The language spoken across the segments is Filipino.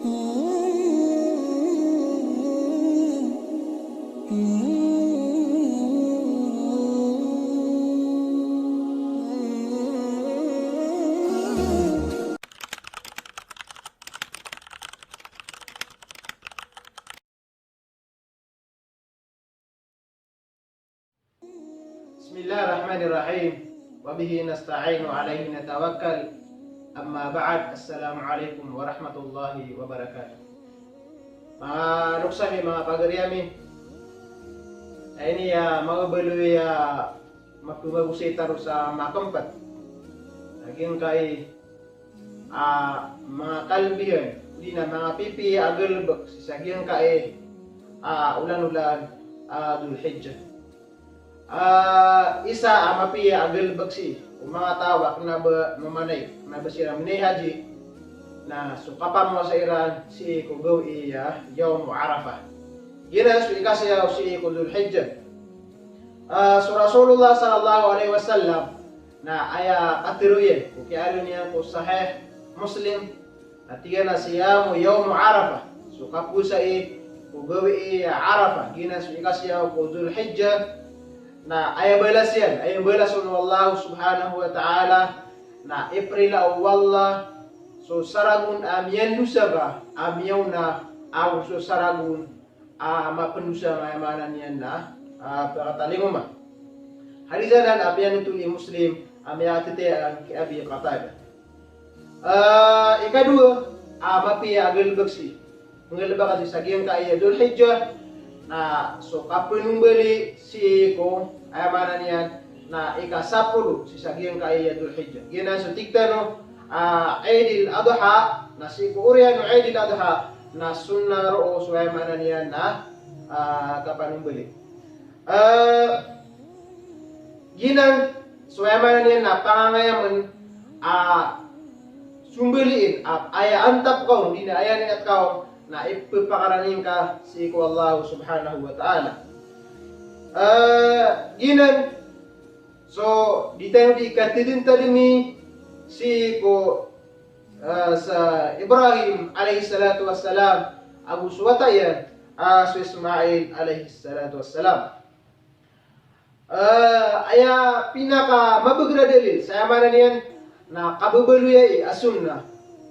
Bismillahirrahmanirrahim. Wabihi nasta'inu alaihi natawakkal. Amma ba'd. Assalamualaikum warahmatullahi wabarakatuh. Mga nuksami, mga pagariyami. Ini mga baloy magpumagusita ro sa makampat. Naging kay mga kalbihan. Hindi na mga pipi agalbak. Sisagyan kay ulan-ulan Dhul-Hijjah. Isa mapiya agal bagsi o mga tawak na mamanay na basira minay haji na sukapan mo sa Iran si kugaw Yawm Arafah. Gina su ikasya si Dhul-Hijjah. So Rasulullah sallallahu alaihi wasallam na aya katiruyen o kialo niya ko sahih Muslim na tiga na siya mo Yawm Arafah. So kapusa kugaw Arafah. Gina su ikasya ko Dhul-Hijjah na ay balas yan, ay balas Allah subhanahu wa ta'ala na April awalla so saragun amiyan lusaba amiyaw na aw so saragun mapenusa mayamanan yan na pagkatalinguma halisanan apiyan ituli Muslim amiyatite ang kiabi Qatada. Ikadua mapiya agalbagsi mengalba kasi sagiyang kaya Dhul-Hijjah na so kapunong bali si ko ayamanan yan na ikasapulu si sagiyang kaya Dhul-Hijjah. Gina so tigtano Eidil Adha na si ko uriyan no Eidil Adha na sunna ro so ayamanan yan na kapunong bali. Ginang so ayamanan yan na pangangayaman sumbaliin aya antap kaon di na ayan at kaon na ipapakaranin ka si ko Allah subhanahu wa ta'ala. Ginan, so di tayo di katidin talimi si ko sa Ibrahim alayhi salatu wassalam Abu Suwatayan so Ismail alayhi salatu wassalam. Aya pinaka mabagra dalil sa amanan yan na kababaluyay asunna.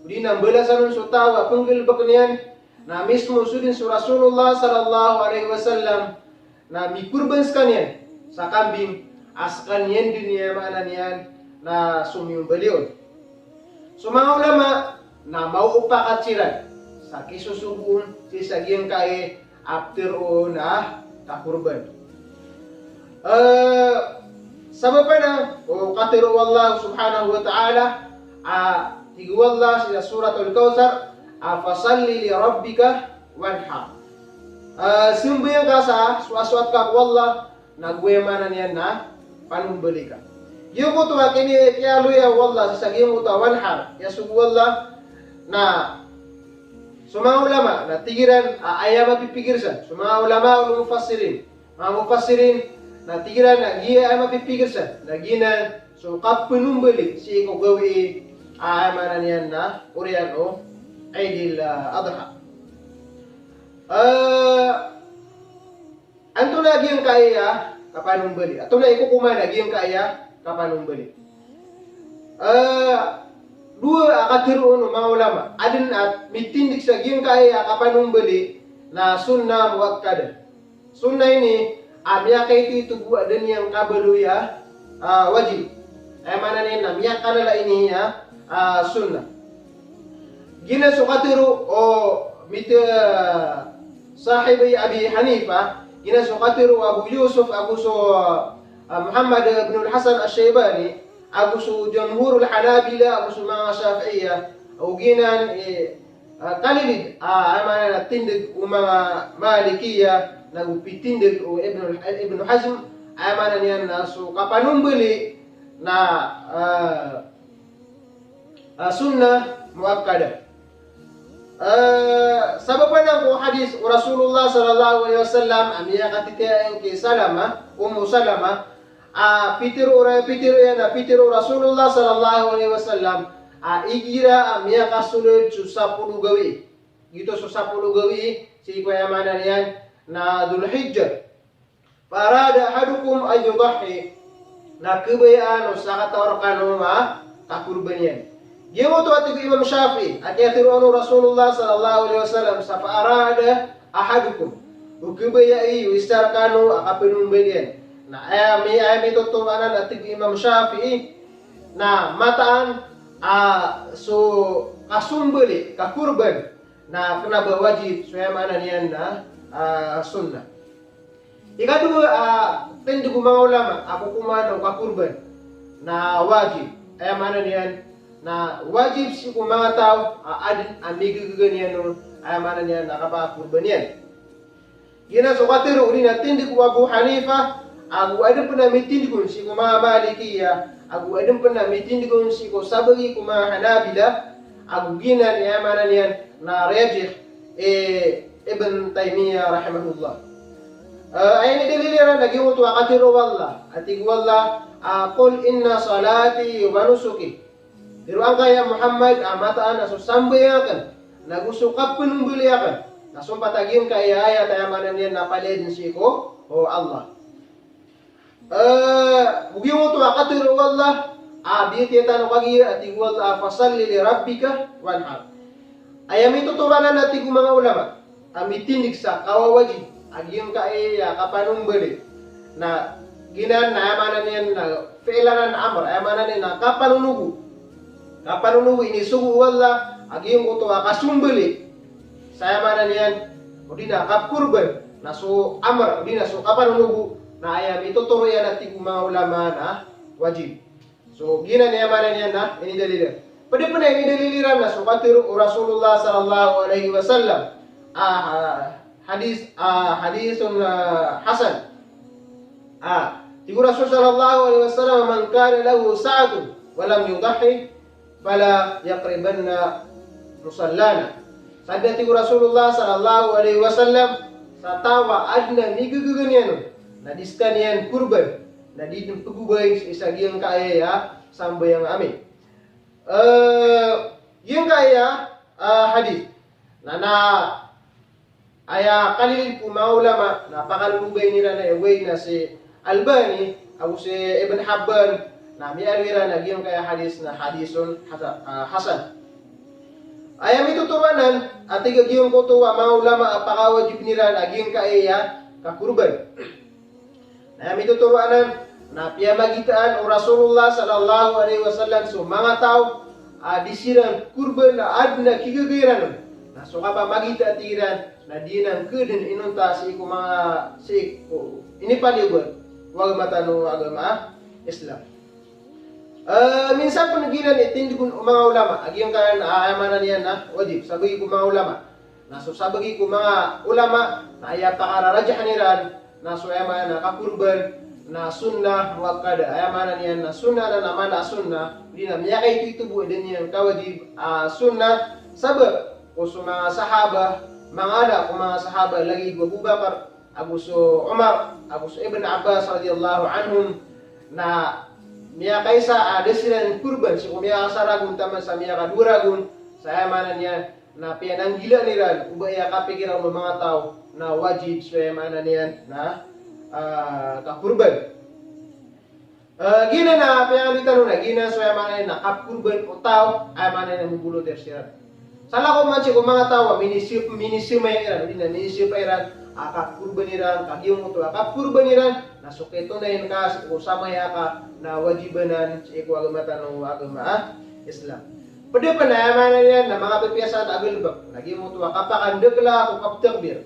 Di nang balasan so tawa penggelbak niyan na mismo sudin su Rasulullah sallallahu alaihi wasallam na mikurbanskan yan sa kambing askan yan dunia maanan yan na sumiyong balion. So mga ulama na mauupakatsiran sa kisusubun si sagiyang kay after o na kakurban. Sabab pa na o katiru Allah subhanahu wa ta'ala tigwallah sila suratul Kautsar afasalli li rabbika wanhar. Simbayang ka sa suaswat ka wallah nagwemanan yan na panumbali ka. Yung ko to kini kialuya wallah sa saging mo to wanhar. Yasug wallah na mga ulama na tigiran aya mapipigir sa. Mga ulama ul mufassirin. Mga mufassirin na tigiran na giya ay mapipigir sa. Naginan so kapunumbali si ko gawi manan yan na uriyan o Eidil Adha. Anto lagi ang kaya kapanumbali. Ato na ikukuma lagi ang kaya kapanumbali. Dua akatiruon mga ulama. Adin at mitindik sa giyang kaya kapanumbali na sunna muwakkada. Sunna ini miya kay titubuan din yang kabaluya wajib. Ay manan na miya kanala ini sunna. Gina sukatiru o mita sahibi Abi Hanifa, gina sukatiru Abu Yusuf, Abu Muhammad ibn al-Hasan al-Shaybani, Abu Jamhurul Hanabila, Abu mga Shafi'iyya, o ginan kalilid amana na tindig o mga Malikiyya, nagupitindig o Ibn Hazm, amana niyan na so kapanumbali na sunnah muakkada. Sabab pa ko hadis Rasulullah sallallahu alaihi wasallam amiya katitiyan ki Salama Salama pitiru Rasulullah sallallahu alaihi wasallam igira amiya kasulod sa 10 gawi gito sa 10 gawi si kuyamanan yan na Dhul-Hijjah. Farada ahadukum ay yudahi na kebayaan sa katawar kanu kakurban yan. Giyo to ati Imam Syafi'i at yatiruanu Rasulullah sallallahu alaihi wasallam sa farada ahadukum ukebayai wisar kanu akapinun bagian. Na ay tutuanan ati Imam Syafi'i na mataan so kasumbeli kakurban na kena berwajib suyamanan yan na sunnah. Ikadua tendi ku mga ulama ako kumano kakurban na wajib ay manan yan na wajib si ku mga tao adin amigiggan no ay manan yan nakapakurban yan. Gina so katiro uri na tendi ku Abu Hanifa aku adin pun mitindi kun si ku mga Malikiyah aku adin pun mitindi kun si ku sabagi ku mga Hanabila aku gina ni ay manan yan na rajih Ibn Taymiyah rahimahullah. Ayni daliliran lagi untuk akatiru wallah. Ati wallah qul inna salati wa nusuki. Diruang kaya Muhammad amataan na susambayakan. Nagusukapun buliakan. Nasumpa tagin kaya ayat ayamanan yan napalidin siko o Allah. Bugi untuk akatiru wallah. Abiyatitan kagi ati wallah fasalli li rabbika wanhar. Ayam itu tulanan ati mga ulama. Amitindig sa kawawajib. Agiyong kaya kapanong beli. Na ginan na amanan yan na failanan amr. Amanan yan na kapanunugu. Kapanunugu ini sugu wala. Agiyong kuto kasumbeli. Sa amanan yan. O di na kapkurban. Na so amr. O di na so kapanunugu. Na ayam ituturo yan at mga ulama na wajib. So ginan na amanan yan na inidalilan. Pwede po na inidaliliran na so katiru Rasulullah sallallahu alaihi wasallam. Hadisun Hasan. Tigu Rasul sallallahu alaihi wasallam man kana lahu sa'atun wa lam yudahi fala yaqribanna musallana. Sabi tigu Rasulullah sallallahu alaihi wasallam sa tawa adna migugugan na diskan yan kurban na di pagubay sa isagyang kaya ya sambayang amin. Yung kaya hadis na aya kalil po mga ulama na pakalubay nila na away na si Albani o si Ibn Habban na may alwira na giyong kaya hadis na hadisun Hasan. Aya may tutuwanan at igagiyong kutuwa mga ulama pakawajib nila na giyong kaya kakurban. Aya may tutuwanan na piyamagitaan o Rasulullah sallallahu alaihi wasallam so mga tao disiran kurban na adna kigagaran na so kapamagita atiran na di nang kudin inunta si ko mga si ko inipalibot wag matano agama Islam. Minsan po naginan itindi ko mga ulama agyong kayan aayamanan niyan na wajib sabagi ko mga ulama na so sabagi ko mga ulama na aya pakararajah niran na so ayamanan na kakurban na sunnah muakkada ayamanan niyan na sunnah na naman na sunnah di na miyakay ito din niyan kawajib sunnah sabab o sa mga sahaba mga anak kung mga sahaba lagi Abu Bakar, Abu Umar, Abu Ibn Abbas radhiyallahu anhum na miya kaysa desiran kurban si kumiya saragun taman sa miya kaduragun sa amanan niya na piyananggila nila ubaya kapikiran ng mga tao na wajib sa amanan niya na kakurban. Gina na piyalitan na gina sa amanan na kakurban o tao amanan na mubulo tersiran. Sala ko man siya kung mga tawa, minisip may iran, hindi na minisip may iran, kurban iran, kagiyong mo ito, kurban iran, nasuketo na yun ka, kung samaya ka, na wajibanan, sa iko agamatan ng agama, Islam. Pwede pa na, yaman na yan, na mga pipiyasa at agalbak, naging mo ito, kapakandagla, kung kaptakbir,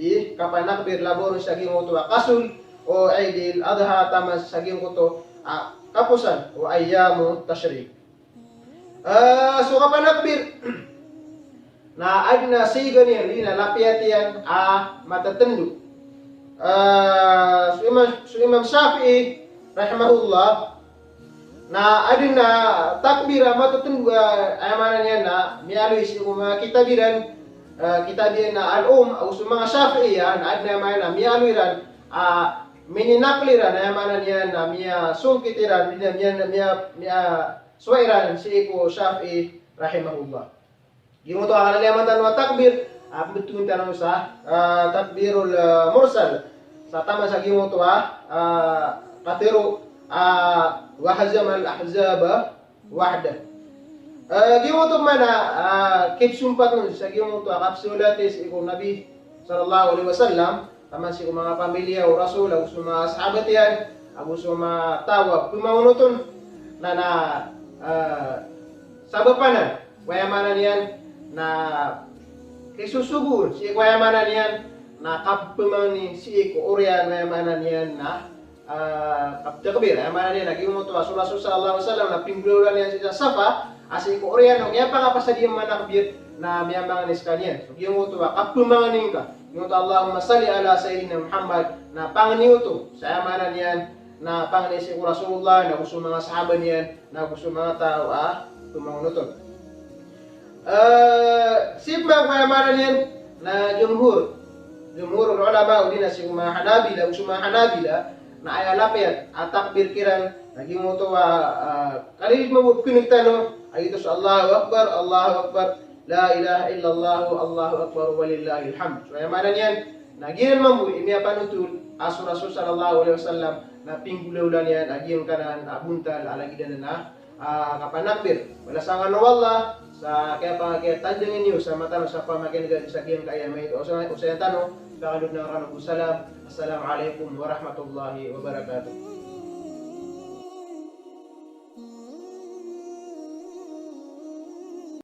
di, kapanakbir, laboron sa giyong mo ito, kasul, o aidil, adha, tamas, sa giyong mo ito, kapusan, o ayyamu, tashrik. So kapanakbir, na adna siga niya lina lapiat yan matatendu. So Imam Syafi'i rahimahullah na adna takbira matatendu ayamanan niya na mialui si mga kitabiran na al-um o sa mga Syafi'i na adna man na mialuiran mininakliran ayamanan niya na miya sungkitiran miya suwairan si Syafi'i rahimahullah. Gimuto ang kanaliamatan wa takbir, betulin tanong sa takbirul mursal. Sa tama sa gimuto katiru wa hazama al-ahzaba wahda. Gimuto mana kip sumpat nun sa gimuto kapsulatis iko Nabi sallallahu alaihi wasallam, taman si mga pamilya o rasul, ang gusto mga sahabat yan, ang gusto mga tawag, pumamunuton na sabapanan, wayamanan yan, na isusugun, si wayamanan yan, na kapumani si iko urian, wayamanan yan na kaptakbir, wayamanan yan, nagimuto, Rasul sallallahu alaihi wasallam, na pingguluran yan sa Safa, asi iko urian, kaya pa nga pasadiyang manakbir, na miyamang niskanyan. So, gimuto, kapumanganin ka, gimuto, Allahumma salli ala Sayyidina Muhammad, na panganiuto, sa amanan yan, na panganisi ko Rasulullah, na gusto mga sahaban yan, na gusto mga tao, tumangunuton. Sipmang payamanan yan, na jumhur ulama, o din na si mga Hanabila, gusto mga Hanabila, na ay alapyan, takbir kiran, na gimuto, kalilit mo, pinagtanong, ay ito sa Allahu Akbar, La ilaha illallah, Allahu Akbar, walillahil hamd. So, yamanan yan, na ginan mamu, imiya panutul, aso Rasul sallallahu alaihi wasallam, na pinggulaulan yan, agiyon kanan, abuntal, alagidan na, kapanakbir. Wala sa nga nawala, sa kaya tandangin niyo, sa matano sa pamakinagad, sa giyon kaya may ito. O sa yung tanong, kakalod ng ranong salam, assalamualaikum warahmatullahi wabarakatuh.